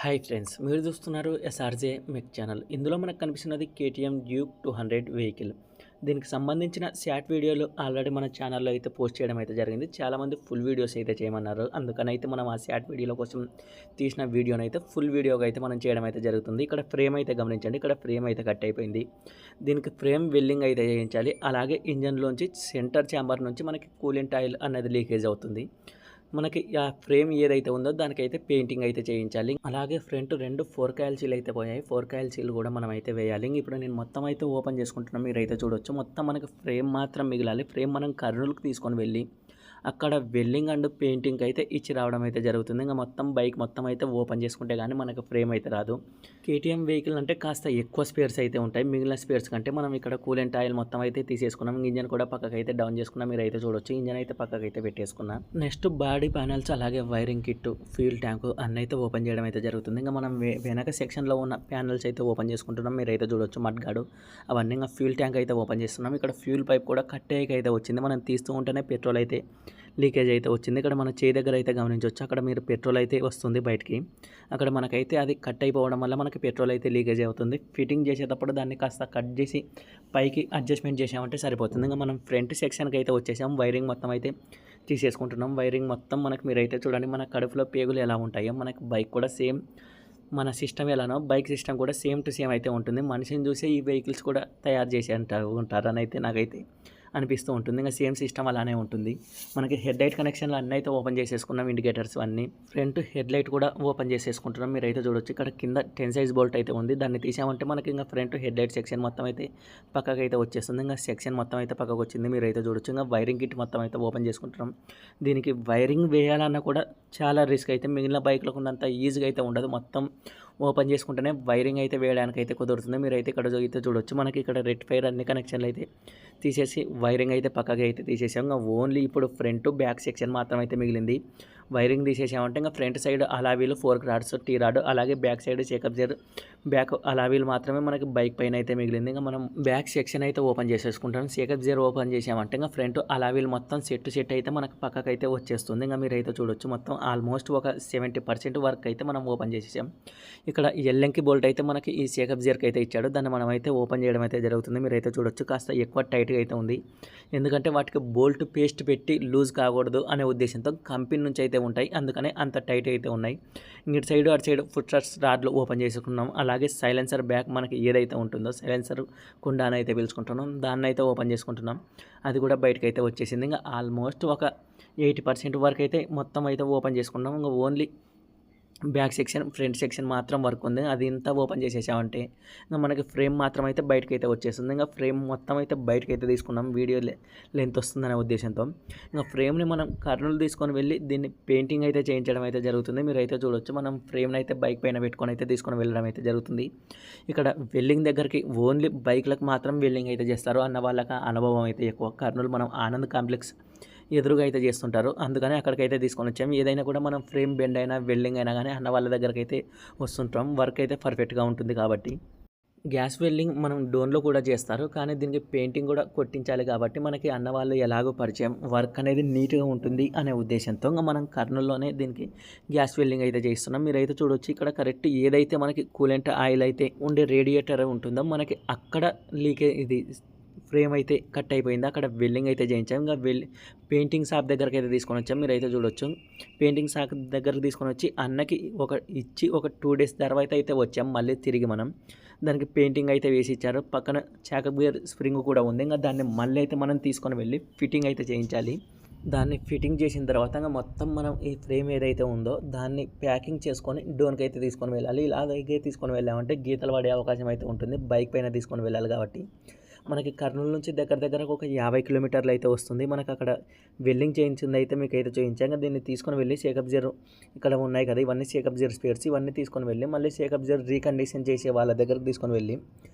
Hi friends, మీరు చూస్తున్నారు SRJ మెక్ channel. ఇందులో మనకు కనిపిస్తున్నది కేటీఎం డ్యూక్ 200 వెహికల్. దీనికి సంబంధించిన షార్ట్ వీడియోలు ఆల్రెడీ మన ఛానల్లో అయితే పోస్ట్ చేయడం అయితే జరిగింది. చాలామంది ఫుల్ వీడియోస్ అయితే చేయమన్నారు. అందుకని అయితే మనం ఆ షార్ట్ వీడియోల కోసం తీసిన వీడియోని అయితే ఫుల్ వీడియోగా అయితే మనం చేయడం అయితే జరుగుతుంది. ఇక్కడ ఫ్రేమ్ అయితే గమనించండి, ఇక్కడ ఫ్రేమ్ అయితే కట్ అయిపోయింది. దీనికి ఫ్రేమ్ వెల్డింగ్ అయితే చేయించాలి. అలాగే ఇంజన్లోంచి సెంటర్ ఛాంబర్ నుంచి మనకి కూలింగ్ ఆయిల్ అనేది లీకేజ్ అవుతుంది. మనకి ఆ ఫ్రేమ్ ఏదైతే ఉందో దానికైతే పెయింటింగ్ అయితే చేయించాలి. అలాగే ఫ్రంట్ 2 4 కాయిల్ సీల్ అయితే పోయాయి. 4 కాయిల్ సీల్ కూడా మనం అయితే వేయాలి. ఇప్పుడు నేను మొత్తం అయితే ఓపెన్ చేసుకుంటున్నాను, మీరైతే చూడొచ్చు. మొత్తం మనకి ఫ్రేమ్ మాత్రం మిగిలాలి. ఫ్రేమ్ మనం కర్నూలుకి తీసుకొని వెళ్ళి అక్కడ వెల్డింగ్ అండ్ పెయింటింగ్ అయితే ఇచ్చి రావడం అయితే జరుగుతుంది. ఇంకా మొత్తం బైక్ మొత్తం అయితే ఓపెన్ చేసుకుంటే కానీ మనకు ఫ్రేమ్ అయితే రాదు. కేటీఎం వెహికల్ అంటే కాస్త ఎక్కువ స్పేర్స్ అయితే ఉంటాయి. మిగిలిన స్పేర్స్ కంటే మనం ఇక్కడ కూలెంట్ ఆయిల్ మొత్తం అయితే తీసేసుకున్నాం. ఇంజన్ కూడా పక్కకు అయితే డౌన్ చేసుకున్నాం, మీరు అయితే చూడొచ్చు. ఇంజన్ అయితే పక్కకు అయితే పెట్టేసుకున్నాం. నెక్స్ట్ బాడీ ప్యానల్స్ అలాగే వైరింగ్ కిట్, ఫ్యూల్ ట్యాంకు అన్నీ అయితే ఓపెన్ చేయడం అయితే జరుగుతుంది. ఇంకా మనం వెనక సెక్షన్లో ఉన్న ప్యానల్స్ అయితే ఓపెన్ చేసుకుంటున్నాం, మీరు అయితే చూడొచ్చు. మడ్గాడు అవన్నీ ఇంకా ఫ్యూల్ ట్యాంక్ అయితే ఓపెన్ చేస్తున్నాం. ఇక్కడ ఫ్యూల్ పైప్ కూడా కట్టేకి అయితే వచ్చింది. మనం తీస్తూ ఉంటేనే పెట్రోల్ అయితే లీకేజ్ అయితే వచ్చింది. ఇక్కడ మన చేయి దగ్గర అయితే గమనించవచ్చు. అక్కడ మీరు పెట్రోల్ అయితే వస్తుంది బయటికి. అక్కడ మనకైతే అది కట్ అయిపోవడం వల్ల మనకి పెట్రోల్ అయితే లీకేజ్ అవుతుంది. ఫిట్టింగ్ చేసేటప్పుడు దాన్ని కాస్త కట్ చేసి పైకి అడ్జస్ట్మెంట్ చేసామంటే సరిపోతుంది. ఇంకా మనం ఫ్రంట్ సెక్షన్కి అయితే వచ్చేసాం. వైరింగ్ మొత్తం అయితే తీసేసుకుంటున్నాం. వైరింగ్ మొత్తం మనకి మీరైతే చూడండి, మన కడుపులో పేగులు ఎలా ఉంటాయో మనకి బైక్ కూడా సేమ్ మన సిస్టమ్ ఎలానో బైక్ సిస్టమ్ కూడా సేమ్ టు సేమ్ అయితే ఉంటుంది. మనిషిని చూసే ఈ వెహికల్స్ కూడా తయారు చేసి ఉంటారని అయితే నాకైతే అనిపిస్తూ ఉంటుంది. ఇంకా సేమ్ సిస్టమ్ అలానే ఉంటుంది. మనకి హెడ్ లైట్ కనెక్షన్లు అన్నీ అయితే ఓపెన్ చేసేసుకున్నాం. ఇండికేటర్స్ అన్నీ, ఫ్రంట్ హెడ్ లైట్ కూడా ఓపెన్ చేసేసుకుంటున్నాం. మీరు అయితే చూడొచ్చు. ఇక్కడ కింద 10 సైజ్ బోల్ట్ అయితే ఉంది. దాన్ని తీసామంటే మనకి ఇంకా ఫ్రంట్ హెడ్ లైట్ సెక్షన్ మొత్తం అయితే పక్కకు అయితే వచ్చేస్తుంది. ఇంకా సెక్షన్ మొత్తం అయితే పక్కకు వచ్చింది, మీరు అయితే చూడొచ్చు. ఇంకా వైరింగ్ కిట్ మొత్తం అయితే ఓపెన్ చేసుకుంటున్నాం. దీనికి వైరింగ్ వేయాలన్నా కూడా చాలా రిస్క్ అయితే, మిగిలిన బైక్లకు ఉన్నంత ఈజీగా అయితే ఉండదు. మొత్తం ఓపెన్ చేసుకుంటేనే వైరింగ్ అయితే వేయడానికి అయితే కుదురుతుంది. మీరైతే ఇక్కడ అయితే చూడొచ్చు. మనకి ఇక్కడ రెడ్ ఫైర్ అన్ని కనెక్షన్లు అయితే తీసేసి వైరింగ్ అయితే పక్కకి అయితే తీసేసాం. ఇంకా ఓన్లీ ఇప్పుడు ఫ్రంట్ బ్యాక్ సెక్షన్ మాత్రం అయితే మిగిలింది. వైరింగ్ తీసేసామంటే ఇంకా front side alloy wheel 4 rods, T rod, అలాగే back side shock absorber back alloy wheel మాత్రమే మనకి బైక్ పైన అయితే మిగిలింది. ఇంకా మనం బ్యాక్ సెక్షన్ అయితే ఓపెన్ చేసేసుకుంటాం. షేకప్ జర్ ఓపెన్ చేసామంటే ఇంకా ఫ్రంట్ అలావీలు మొత్తం సెట్ అయితే మనకు పక్కకు అయితే వచ్చేస్తుంది. ఇంకా మీరైతే చూడొచ్చు. మొత్తం ఆల్మోస్ట్ ఒక 70% వర్క్ అయితే మనం ఓపెన్ చేసేసాం. ఇక్కడ ఎల్లంకి బోల్ట్ అయితే మనకి ఈ షేకప్ జర్కి అయితే ఇచ్చాడు. దాన్ని మనం అయితే ఓపెన్ చేయడం అయితే జరుగుతుంది. మీరైతే చూడొచ్చు. కాస్త ఎక్కువ టైట్గా అయితే ఉంది, ఎందుకంటే వాటికి బోల్ట్ పేస్ట్ పెట్టి లూజ్ కాకూడదు అనే ఉద్దేశంతో కంపెనీ నుంచి అయితే ఉంటాయి, అందుకనే అంత టైట్ అయితే ఉన్నాయి. ఇటు సైడ్ అటు సైడ్ ఫుట్ స్టార్ట్స్ రాడ్లు ఓపెన్ చేసుకున్నాం. అలాగే సైలెన్సర్ బ్యాక్ మనకి ఏదైతే ఉంటుందో సైలెన్సర్ కుండాని అయితే పిలుచుకుంటున్నాం, దాన్ని అయితే ఓపెన్ చేసుకుంటున్నాం. అది కూడా బయటకు అయితే వచ్చేసింది. ఇంకా ఆల్మోస్ట్ ఒక 80% వరకు అయితే మొత్తం అయితే ఓపెన్ చేసుకున్నాం. ఇంకా only back section front section మాత్రం వర్క్ ఉంది. అది ఇంత ఓపెన్ చేసేసామంటే ఇంకా మనకి ఫ్రేమ్ మాత్రం అయితే బయటకు అయితే వచ్చేస్తుంది. ఇంకా ఫ్రేమ్ మొత్తం అయితే బయటకు అయితే తీసుకున్నాం, వీడియో లెంత్ వస్తుందనే ఉద్దేశంతో. ఇంకా ఫ్రేమ్ని మనం కర్నూలు తీసుకొని వెళ్ళి దీన్ని పెయింటింగ్ అయితే చేయించడం అయితే జరుగుతుంది. మీరు అయితే చూడొచ్చు. మనం ఫ్రేమ్ని అయితే బైక్ పైన పెట్టుకొని అయితే తీసుకొని వెళ్ళడం అయితే జరుగుతుంది. ఇక్కడ వెల్డింగ్ దగ్గరికి ఓన్లీ బైక్లకు మాత్రం వెల్డింగ్ అయితే చేస్తారు అన్న వాళ్ళకి అనుభవం అయితే ఎక్కువ. కర్నూలు మనం ఆనంద్ కాంప్లెక్స్ ఎదురుగా అయితే చేస్తుంటారు, అందుకని అక్కడికైతే తీసుకొని వచ్చాము. ఏదైనా కూడా మనం ఫ్రేమ్ బెండ్ అయినా వెల్డింగ్ అయినా కానీ అన్న వాళ్ళ దగ్గరికి అయితే వస్తుంటాం. వర్క్ అయితే పర్ఫెక్ట్గా ఉంటుంది కాబట్టి. గ్యాస్ వెల్డింగ్ మనం డోన్లో కూడా చేస్తారు, కానీ దీనికి పెయింటింగ్ కూడా కొట్టించాలి కాబట్టి మనకి అన్న వాళ్ళు ఎలాగో పరిచయం, వర్క్ అనేది నీట్గా ఉంటుంది అనే ఉద్దేశంతో ఇంకా మనం కర్నూలులోనే దీనికి గ్యాస్ వెల్డింగ్ అయితే చేస్తున్నాం. మీరైతే చూడొచ్చు. ఇక్కడ కరెక్ట్ ఏదైతే మనకి కూలెంట్ ఆయిల్ అయితే ఉండే రేడియేటర్ ఉంటుందో మనకి అక్కడ లీకేజ్ ఇది ఫ్రేమ్ అయితే కట్ అయిపోయింది. అక్కడ వెల్డింగ్ అయితే చేయించాం. ఇంకా పెయింటింగ్ షాప్ దగ్గరికి అయితే తీసుకొని వచ్చాం. మీరు అయితే చూడొచ్చు. పెయింటింగ్ షాప్ దగ్గరకు తీసుకొని వచ్చి అన్నకి ఒక 2 డేస్ తర్వాత అయితే వచ్చాం. మళ్ళీ తిరిగి మనం దానికి పెయింటింగ్ అయితే వేసి ఇచ్చారు. పక్కన చాకప్ గేర్ స్ప్రింగ్ కూడా ఉంది. ఇంకా దాన్ని మళ్ళీ అయితే మనం తీసుకొని వెళ్ళి ఫిట్టింగ్ అయితే చేయించాలి. దాన్ని ఫిట్టింగ్ చేసిన తర్వాత మొత్తం మనం ఈ ఫ్రేమ్ ఏదైతే ఉందో దాన్ని ప్యాకింగ్ చేసుకొని డోన్కి అయితే తీసుకొని వెళ్ళాలి. ఇలాగే తీసుకొని వెళ్ళామంటే గీతలు పడే అవకాశం అయితే ఉంటుంది. బైక్ పైన తీసుకొని వెళ్ళాలి కాబట్టి మనకి కర్నూలు నుంచి దగ్గర ఒక 50 కిలోమీటర్లు అయితే వస్తుంది. మనకు అక్కడ వెల్డింగ్ చేయించింది అయితే మీకు అయితే చూపించాక దీన్ని తీసుకొని వెళ్ళి షేకప్ జర్ ఇక్కడ ఉన్నాయి కదా, ఇవన్నీ షేకప్ జర్ స్పేర్స్, ఇవన్నీ తీసుకొని వెళ్ళి మళ్ళీ షేకప్ జర్ రీకండిషన్ చేసే వాళ్ళ దగ్గరకు తీసుకొని వెళ్ళి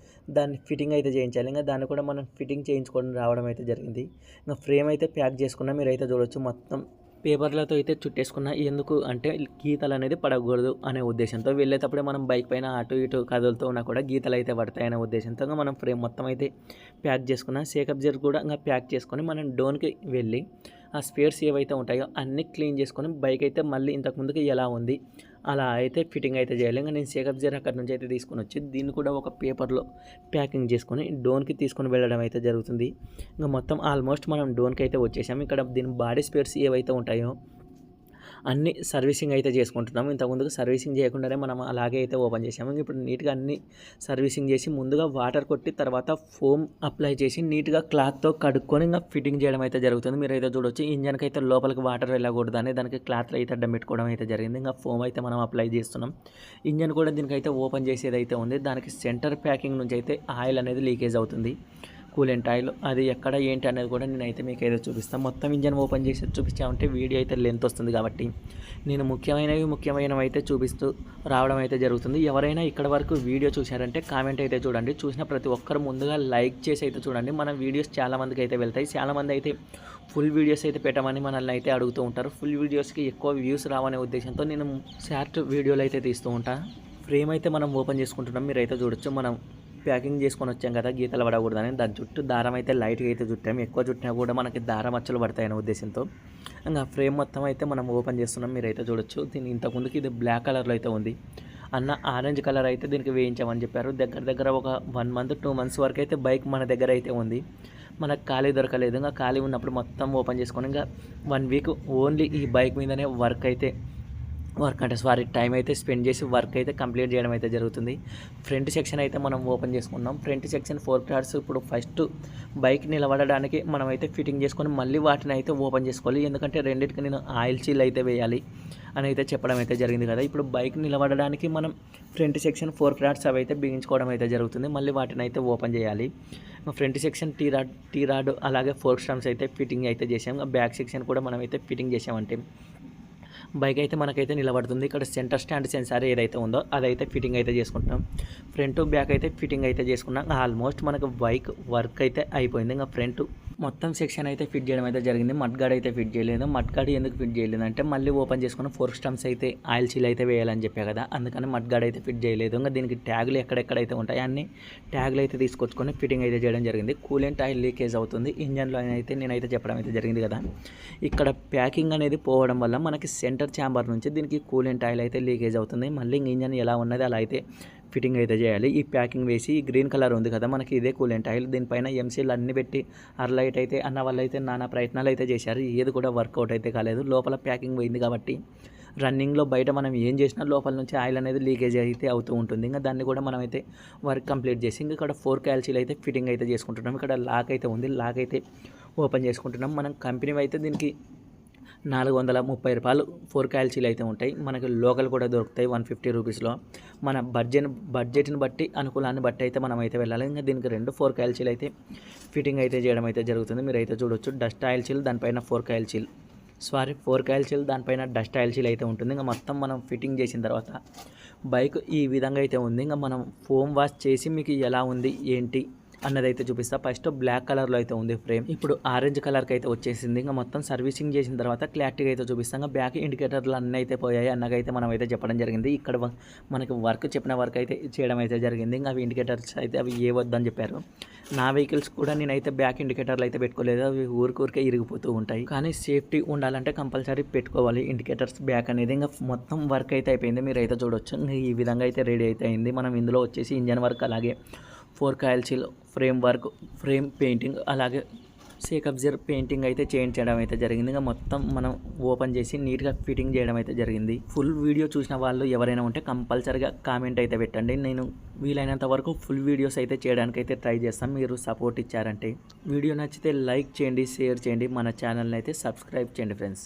దాన్ని ఫిట్టింగ్ అయితే చేయించాలి. ఇంకా దాన్ని కూడా మనం ఫిట్టింగ్ చేయించుకొని రావడం అయితే జరిగింది. ఇంకా ఫ్రేమ్ అయితే ప్యాక్ చేసుకున్నా, మీరు అయితే చూడొచ్చు. మొత్తం పేపర్లతో అయితే చుట్టేసుకున్నా, ఎందుకు అంటే గీతలు అనేది పడకూడదు అనే ఉద్దేశంతో. వెళ్ళేటప్పుడే మనం బైక్ పైన అటు ఇటు కదులుతూ ఉన్నా కూడా గీతలు అయితే పడతాయనే ఉద్దేశంతో మనం ఫ్రేమ్ మొత్తం అయితే ప్యాక్ చేసుకున్నా. షేకప్ జర్ కూడా ఇంకా ప్యాక్ చేసుకొని మనం డోన్కి వెళ్ళి ఆ స్పేర్స్ ఏవైతే ఉంటాయో అన్నీ క్లీన్ చేసుకొని బైక్ అయితే మళ్ళీ ఇంతకుముందుకి ఎలా ఉంది అలా అయితే ఫిట్టింగ్ అయితే చేయాలి. ఇంక నేను సేకప్ జీర్ అక్కడి నుంచి అయితే తీసుకొని వచ్చి దీన్ని కూడా ఒక పేపర్లో ప్యాకింగ్ చేసుకొని డోన్కి తీసుకొని వెళ్ళడం అయితే జరుగుతుంది. ఇంకా మొత్తం ఆల్మోస్ట్ మనం డోన్కి అయితే వచ్చేసాము. ఇక్కడ దీని బాడీ స్పేర్స్ ఏవైతే ఉంటాయో అన్నీ సర్వీసింగ్ అయితే చేసుకుంటున్నాము. ఇంతకుముందుకు సర్వీసింగ్ చేయకుండానే మనం అలాగే అయితే ఓపెన్ చేసాము. ఇప్పుడు నీట్గా అన్నీ సర్వీసింగ్ చేసి ముందుగా వాటర్ కొట్టి తర్వాత ఫోమ్ అప్లై చేసి నీట్గా క్లాత్తో కడుక్కొని ఇంకా ఫిట్టింగ్ చేయడం అయితే జరుగుతుంది. మీరైతే చూడొచ్చు ఇంజన్కి అయితే లోపలికి వాటర్ వెళ్ళకూడదని దానికి క్లాత్లో అయితే అడ్డం పెట్టుకోవడం అయితే జరిగింది. ఇంకా ఫోమ్ అయితే మనం అప్లై చేస్తున్నాం. ఇంజన్ కూడా దీనికైతే ఓపెన్ చేసేది అయితే ఉంది. దానికి సెంటర్ ప్యాకింగ్ నుంచి అయితే ఆయిల్ అనేది లీకేజ్ అవుతుంది. కూలెంట్ ఆయిల్ అది ఎక్కడ ఏంటి అనేది కూడా నేనైతే మీకు అయితే చూపిస్తాను. మొత్తం ఇంజన్ ఓపెన్ చేసి చూపించామంటే వీడియో అయితే లెంత్ వస్తుంది కాబట్టి నేను ముఖ్యమైనవి అయితే చూపిస్తూ రావడం అయితే జరుగుతుంది. ఎవరైనా ఇక్కడ వరకు వీడియో చూశారంటే కామెంట్ అయితే చూడండి. చూసిన ప్రతి ఒక్కరు ముందుగా లైక్ చేసి అయితే చూడండి. మన వీడియోస్ చాలామందికి అయితే వెళ్తాయి. చాలామంది అయితే ఫుల్ వీడియోస్ అయితే పెట్టమని మనల్ని అయితే అడుగుతూ ఉంటారు. ఫుల్ వీడియోస్కి ఎక్కువ వ్యూస్ రావనే ఉద్దేశంతో నేను షార్ట్ వీడియోలు అయితే తీస్తూ ఉంటాను. ఫ్రేమ్ అయితే మనం ఓపెన్ చేసుకుంటున్నాం. మీరైతే చూడొచ్చు మనం ప్యాకింగ్ చేసుకొని వచ్చాం కదా గీతలు పడకూడదని దాని చుట్టూ దారం అయితే లైట్గా అయితే చుట్టాము. ఎక్కువ చుట్టినా కూడా మనకి దారం మచ్చలు పడతాయనే ఉద్దేశంతో ఇంకా ఫ్రేమ్ మొత్తం అయితే మనం ఓపెన్ చేస్తున్నాం. మీరైతే చూడొచ్చు. దీని ఇంతకుముందుకి ఇది బ్లాక్ కలర్లో అయితే ఉంది. అన్న ఆరెంజ్ కలర్ అయితే దీనికి వేయించామని చెప్పారు. దగ్గర ఒక 1 month 2 months వరకు అయితే బైక్ మన దగ్గర అయితే ఉంది. మనకు ఖాళీ దొరకలేదు. ఇంకా ఖాళీ ఉన్నప్పుడు మొత్తం ఓపెన్ చేసుకొని ఇంకా 1 week ఓన్లీ ఈ బైక్ మీదనే టైం అయితే స్పెండ్ చేసి వర్క్ అయితే కంప్లీట్ చేయడం అయితే జరుగుతుంది. ఫ్రంట్ సెక్షన్ అయితే మనం ఓపెన్ చేసుకున్నాం. ఫ్రంట్ సెక్షన్ 4 కార్డ్స్ ఇప్పుడు ఫస్ట్ బైక్ నిలబడడానికి మనం అయితే ఫిట్టింగ్ చేసుకొని మళ్ళీ వాటిని అయితే ఓపెన్ చేసుకోవాలి. ఎందుకంటే రెండింటికి నేను ఆయిల్ సీల్ అయితే వేయాలి అని అయితే చెప్పడం అయితే జరిగింది కదా. ఇప్పుడు బైక్ నిలబడడానికి మనం ఫ్రంట్ సెక్షన్ 4 కార్డ్స్ అవి అయితే బిగించుకోవడం అయితే జరుగుతుంది. మళ్ళీ వాటిని అయితే ఓపెన్ చేయాలి. ఫ్రంట్ సెక్షన్ టీ రాడ్ అలాగే ఫోర్క్ స్టంప్స్ అయితే ఫిట్టింగ్ అయితే చేసాం. బ్యాక్ సెక్షన్ కూడా మనం అయితే ఫిట్టింగ్ చేసామంటే బైక్ అయితే మనకైతే నిలబడుతుంది. ఇక్కడ సెంటర్ స్టాండ్ సెన్సార్ ఏదైతే ఉందో అదైతే ఫిట్టింగ్ అయితే చేసుకుంటున్నాం. ఫ్రంట్ బ్యాక్ అయితే ఫిట్టింగ్ అయితే చేసుకున్నాం. ఆల్మోస్ట్ మనకు బైక్ వర్క్ అయితే అయిపోయింది. ఇంకా ఫ్రంట్ మొత్తం సెక్షన్ అయితే ఫిట్ చేయడం అయితే జరిగింది. మడ్గాడ్ అయితే ఫిట్ చేయలేదు. మడ్గాడ్ ఎందుకు ఫిట్ చేయలేదు అంటే మళ్ళీ ఓపెన్ చేసుకున్న ఫోర్క్ స్టంప్స్ అయితే ఆయిల్ సీల్ అయితే వేయాలని చెప్పా కదా, అందుకని మడ్గాడ్ అయితే ఫిట్ చేయలేదు. ఇంకా దీనికి ట్యాగులు ఎక్కడెక్కడైతే ఉంటాయి అన్ని ట్యాగులు అయితే తీసుకొచ్చుకొని ఫిట్టింగ్ అయితే చేయడం జరిగింది. కూలెంట్ ఆయిల్ లీకేజ్ అవుతుంది ఇంజన్లో అయితే నేనైతే చెప్పడం అయితే జరిగింది కదా. ఇక్కడ ప్యాకింగ్ అనేది పోవడం వల్ల మనకి సెంటర్ ఛాంబర్ నుంచి దీనికి కూలెంట్ ఆయిల్ అయితే లీకేజ్ అవుతుంది. మళ్ళీ ఇంజన్ ఎలా ఉన్నది అలా అయితే ఫిట్టింగ్ అయితే చేయాలి. ఈ ప్యాకింగ్ వేసి గ్రీన్ కలర్ ఉంది కదా మనకి ఇదే కూలెంట్ ఆయిల్. దీనిపైన ఎంసీలు అన్ని పెట్టి అర్లైట్ అయితే అన్న వాళ్ళు అయితే నానా ప్రయత్నాలు అయితే చేశారు. ఏది కూడా వర్కౌట్ అయితే కాలేదు. లోపల ప్యాకింగ్ పోయింది కాబట్టి రన్నింగ్లో బయట మనం ఏం చేసినా లోపల నుంచి ఆయిల్ అనేది లీకేజ్ అయితే అవుతూ ఉంటుంది. ఇంకా దాన్ని కూడా మనం అయితే వర్క్ కంప్లీట్ చేసి ఇంకా ఇక్కడ 4 క్యాల్సీలు అయితే ఫిట్టింగ్ అయితే చేసుకుంటున్నాం. ఇక్కడ లాక్ అయితే ఉంది. లాక్ అయితే ఓపెన్ చేసుకుంటున్నాం. మనం కంపెనీ అయితే దీనికి 430 రూపాయలు 4 క్యాల్సీలు అయితే ఉంటాయి. మనకి లోకల్ కూడా దొరుకుతాయి 150 రూపీస్లో. మన బడ్జెట్ని బట్టి అనుకూలాన్ని బట్టి అయితే మనం అయితే వెళ్ళాలి. ఇంకా దీనికి 4 క్యాల్సీలు అయితే ఫిట్టింగ్ అయితే చేయడం అయితే జరుగుతుంది. మీరు అయితే చూడొచ్చు. డస్ట్ ఆయిల్ సీల్ దానిపైన 4 క్యాల్సీలు దానిపైన డస్ట్ ఆయిల్ సీల్ అయితే ఉంటుంది. ఇంకా మొత్తం మనం ఫిట్టింగ్ చేసిన తర్వాత బైక్ ఈ విధంగా అయితే ఉంది. ఇంకా మనం ఫోమ్ వాష్ చేసి మీకు ఎలా ఉంది ఏంటి అన్నదైతే చూపిస్తా. ఫస్ట్ బ్లాక్ కలర్లో అయితే ఉంది ఫ్రేమ్, ఇప్పుడు ఆరెంజ్ కలర్కి అయితే వచ్చేసింది. ఇంకా మొత్తం సర్వీసింగ్ చేసిన తర్వాత క్లారిటీగా అయితే చూపిస్తాం. ఇంకా బ్యాక్ ఇండికేటర్లు అన్నీ అయితే పోయాయి అన్నకైతే మనం అయితే చెప్పడం జరిగింది. ఇక్కడ మనకి చెప్పిన వర్క్ అయితే చేయడం అయితే జరిగింది. ఇంకా అవి ఇండికేటర్స్ అయితే అవి ఏ వద్దని చెప్పారు. నా వెహికల్స్ కూడా నేనైతే బ్యాక్ ఇండికేటర్లు అయితే పెట్టుకోలేదు. అవి ఊరికే ఇరిగిపోతూ ఉంటాయి. కానీ సేఫ్టీ ఉండాలంటే కంపల్సరీ పెట్టుకోవాలి ఇండికేటర్స్ బ్యాక్ అనేది. ఇంకా మొత్తం వర్క్ అయితే అయిపోయింది. మీరు అయితే చూడొచ్చు. ఈ విధంగా అయితే రెడీ అయితే అయింది. మనం ఇందులో వచ్చేసి ఇంజన్ వర్క్ అలాగే 4 క్యాల్సీల్ ఫ్రేమ్ వర్క్, ఫ్రేమ్ పెయింటింగ్ అలాగే సేకప్ జీర్ పెయింటింగ్ అయితే చేయించడం అయితే జరిగింది. ఇంకా మొత్తం మనం ఓపెన్ చేసి నీట్గా ఫిట్టింగ్ చేయడం అయితే జరిగింది. ఫుల్ వీడియో చూసిన వాళ్ళు ఎవరైనా ఉంటే కంపల్సరీగా కామెంట్ అయితే పెట్టండి. నేను వీలైనంత వరకు ఫుల్ వీడియోస్ అయితే చేయడానికి అయితే ట్రై చేస్తాం. మీరు సపోర్ట్ ఇచ్చారంటే. వీడియో నచ్చితే లైక్ చేయండి, షేర్ చేయండి, మన ఛానల్ని అయితే సబ్స్క్రైబ్ చేయండి ఫ్రెండ్స్.